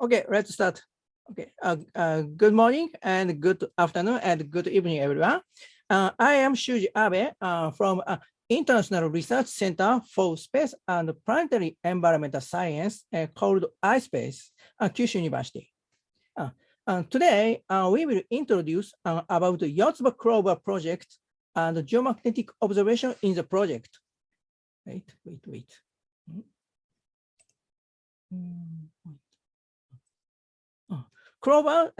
Okay, let's start. Okay, good morning and good afternoon and good evening, everyone. I am Shuji Abe from International Research Center for Space and Planetary Environmental Science called iSpace, Kyushu University. Today, we will introduce about the Yotsuba-KUlover project and geomagnetic observation in the project. Wait. KUlover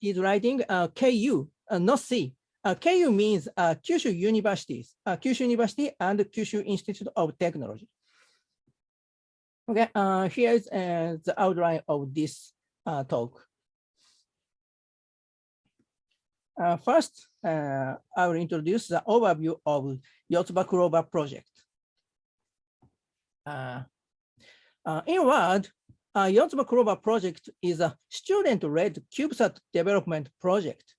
is writing KU, not C. KU means Kyushu Universities, Kyushu University and Kyushu Institute of Technology. Okay, here is the outline of this talk. First, I will introduce the overview of Yotsuba-KUlover project. In word, Yotsuba-KUlover project is a student-led CubeSat development project.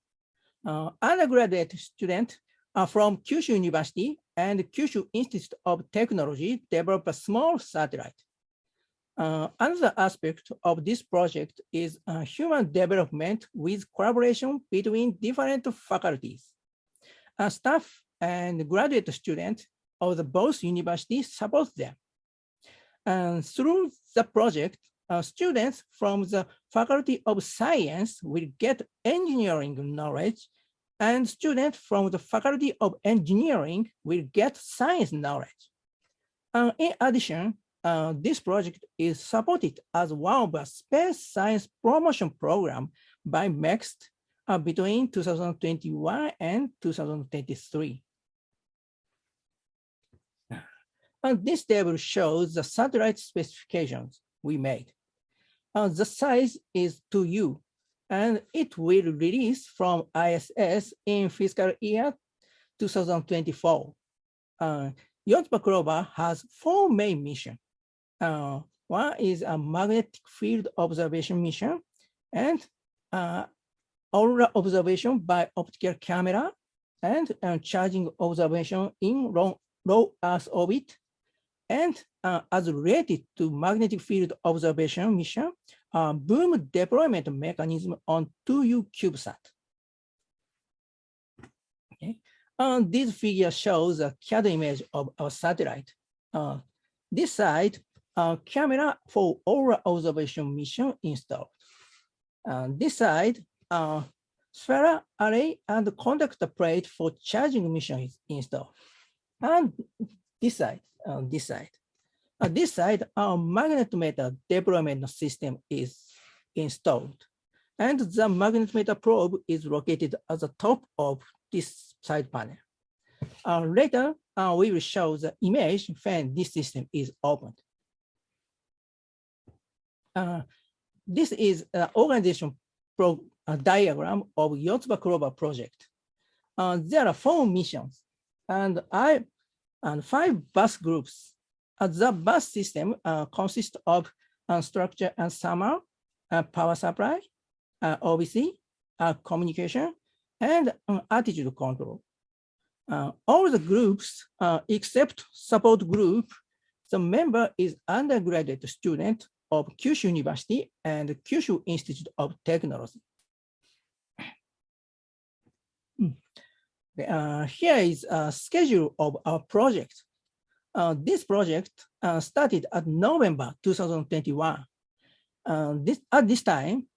Undergraduate students from Kyushu University and Kyushu Institute of Technology develop a small satellite. Another aspect of this project is human development with collaboration between different faculties. Staff and graduate students of the both universities support them. And through the project, students from the Faculty of Science will get engineering knowledge, and students from the Faculty of Engineering will get science knowledge. In addition, this project is supported as one of a space science promotion program by MEXT between 2021 and 2023. And this table shows the satellite specifications we made. The size is 2U, and it will release from ISS in fiscal year 2024. Yotsuba-KUlover has 4 main missions. One is a magnetic field observation mission and auroral observation by optical camera and charging observation in low Earth orbit. And as related to magnetic field observation mission, boom deployment mechanism on 2U CubeSat. Okay. This figure shows a CAD image of our satellite. This side, camera for auroral observation mission installed. This side, sphere array and conductor plate for charging mission is installed. And this side, this side, our magnetometer deployment system is installed. And the magnetometer probe is located at the top of this side panel. Later, we will show the image when this system is opened. This is an organization diagram of Yotsuba-KUlover project. There are 4 missions and 5 bus groups. The bus system consists of structure and thermal, power supply, OBC, communication, and attitude control. All the groups except support group, the member is undergraduate student of Kyushu University and Kyushu Institute of Technology. Here is a schedule of our project. This project started at November 2021. At this time,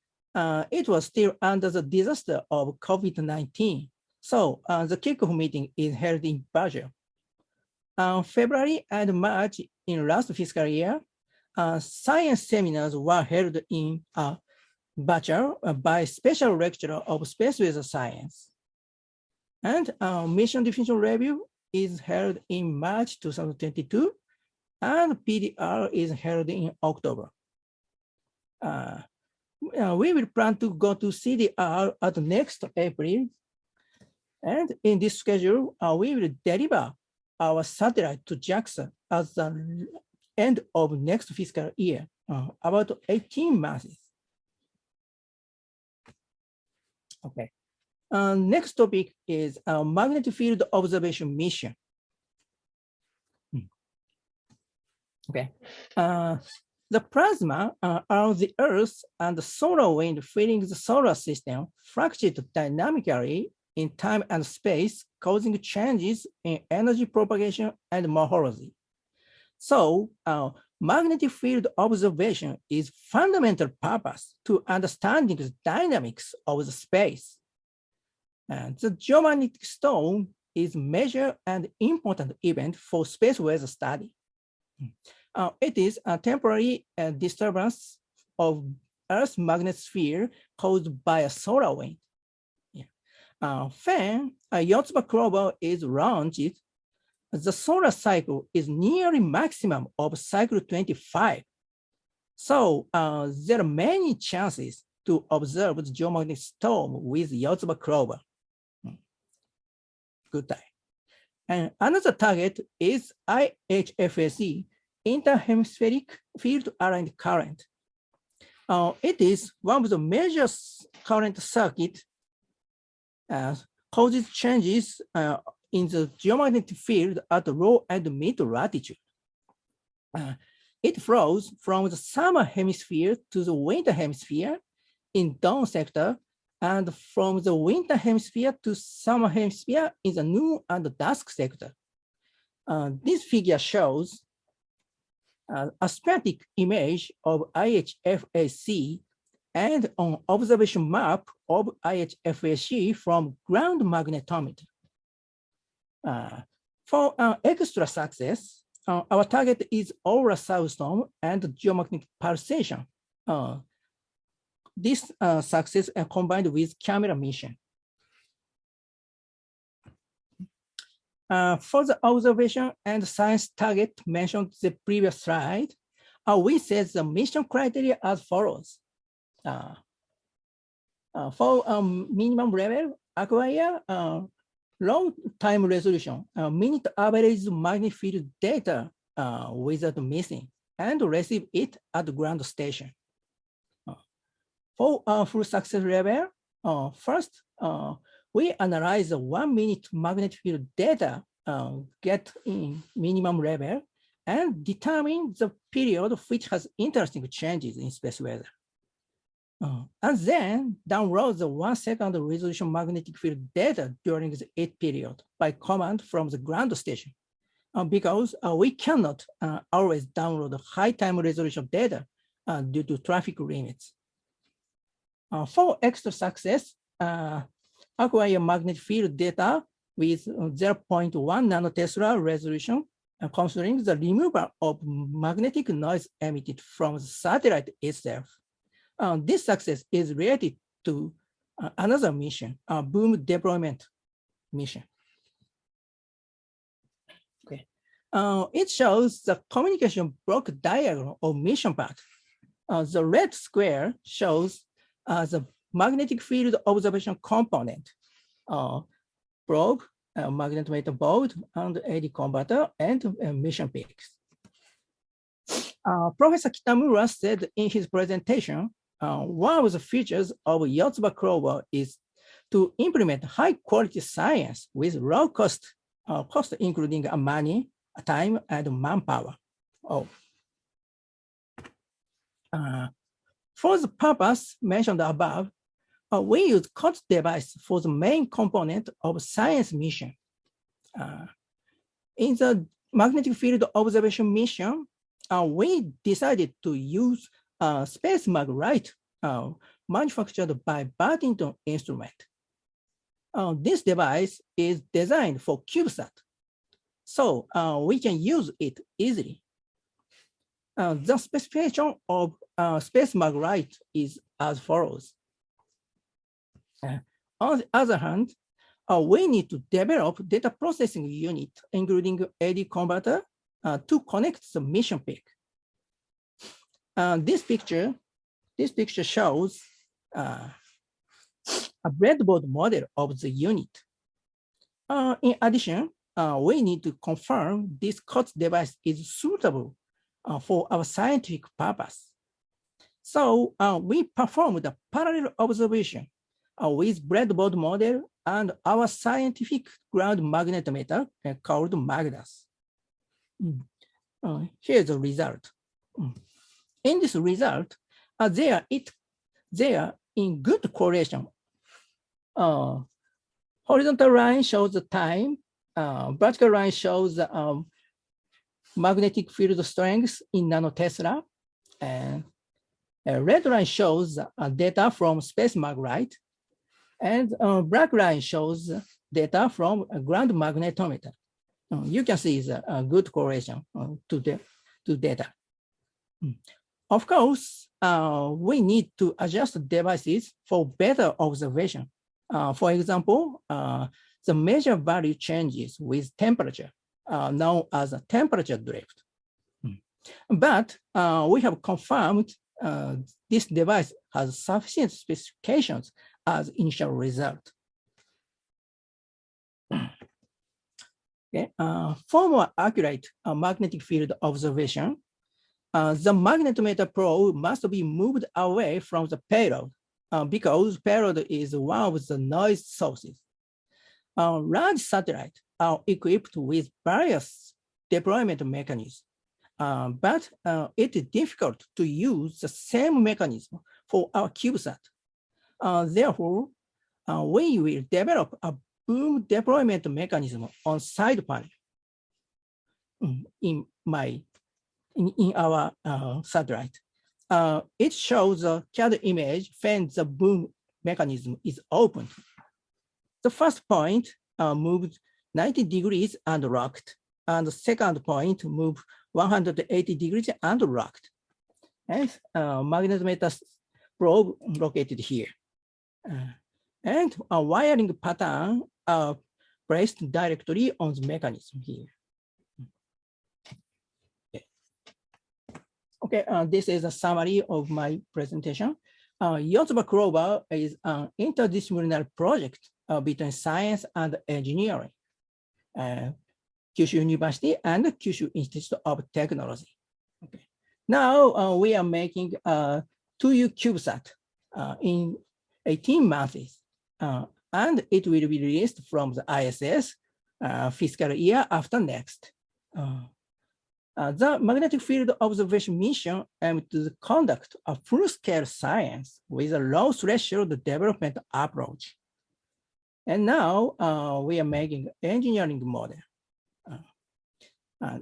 it was still under the disaster of COVID-19. So the kickoff meeting is held in virtual. February and March in last fiscal year, science seminars were held in virtual by special lecturer of space weather science. And mission definition review is held in March 2022, and PDR is held in October. We will plan to go to CDR at next April. And in this schedule, we will deliver our satellite to JAXA at the end of next fiscal year, about 18 months. Okay. Next topic is magnetic field observation mission. Okay. The plasma around the Earth and the solar wind filling the solar system fluctuate dynamically in time and space, causing changes in energy propagation and morphology. So magnetic field observation is fundamental purpose to understanding the dynamics of the space. And the geomagnetic storm is major and important event for space weather study. It is a temporary disturbance of Earth's magnetosphere caused by a solar wind. When Yotsuba-KUlover is launched, the solar cycle is nearly maximum of cycle 25. So there are many chances to observe the geomagnetic storm with Yotsuba-KUlover. Good time. And another target is IHFSE, interhemispheric field aligned current. It is one of the major current circuit causes changes in the geomagnetic field at low and mid latitude. It flows from the summer hemisphere to the winter hemisphere in dawn sector, and from the winter hemisphere to summer hemisphere in the noon and dusk sector. This figure shows a schematic image of IHFAC and an observation map of IHFAC from ground magnetometer. For extra success, our target is auroral thunderstorm and geomagnetic pulsation. This success combined with camera mission. For the observation and science target mentioned in the previous slide, we set the mission criteria as follows. For minimum level, acquire long time resolution, minute average magnetic field data without missing, and receive it at the ground station. For full success level, first, we analyze the 1 minute magnetic field data get in minimum level and determine the period which has interesting changes in space weather. And then download the 1 second resolution magnetic field data during the 8 period by command from the ground station, because we cannot always download high time resolution data due to traffic limits. For extra success, acquire magnetic field data with 0.1 nanotesla resolution, considering the removal of magnetic noise emitted from the satellite itself. This success is related to another mission, boom deployment mission. Okay. It shows the communication block diagram of mission path. The red square shows the magnetic field observation component, probe, magnetometer board, and AD converter, and mission peaks. Professor Kitamura said in his presentation, one of the features of Yotsuba-KUlover is to implement high quality science with low cost, including money, time, and manpower. For the purpose mentioned above, we use COTS device for the main component of science mission. In the magnetic field observation mission, we decided to use space mag light manufactured by Bartington Instrument. This device is designed for CubeSat, so we can use it easily. The specification of space mag light is as follows. On the other hand, we need to develop data processing unit, including AD converter, to connect the mission peak. This picture shows a breadboard model of the unit. In addition, we need to confirm this COTS device is suitable for our scientific purpose. So we performed a parallel observation with breadboard model and our scientific ground magnetometer called MAGDAS. Here's the result. in this result, they are in good correlation. Horizontal line shows the time, vertical line shows the magnetic field strength in nanotesla, and a red line shows data from space maglite, and black line shows data from a ground magnetometer. You can see it's a good correlation to data. Of course, we need to adjust devices for better observation. For example, the measure value changes with temperature, known as a temperature drift. But we have confirmed this device has sufficient specifications as initial result. Okay. For more accurate magnetic field observation, the magnetometer probe must be moved away from the payload because payload is one of the noise sources. Large satellites are equipped with various deployment mechanisms, but it is difficult to use the same mechanism for our CubeSat. Therefore, we will develop a boom deployment mechanism on side panel in our satellite. It shows a CAD image when the boom mechanism is opened. The first point moved 90 degrees and rocked, and the second point moved 180 degrees and rocked. And magnetometer probe located here. And a wiring pattern placed directly on the mechanism here. Okay, this is a summary of my presentation. Yotsuba-KUlover is an interdisciplinary project between science and engineering, Kyushu University and Kyushu Institute of Technology. Okay. Now we are making a 2U CubeSat in 18 months, and it will be released from the ISS fiscal year after next. The magnetic field observation mission aims to conduct a full-scale science with a low threshold development approach. And now we are making engineering model.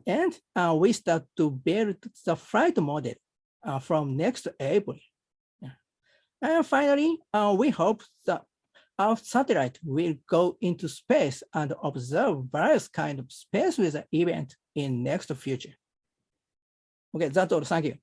And we start to build the flight model from next April. And finally, we hope that our satellite will go into space and observe various kinds of space weather events in next future. Okay, that's all. Thank you.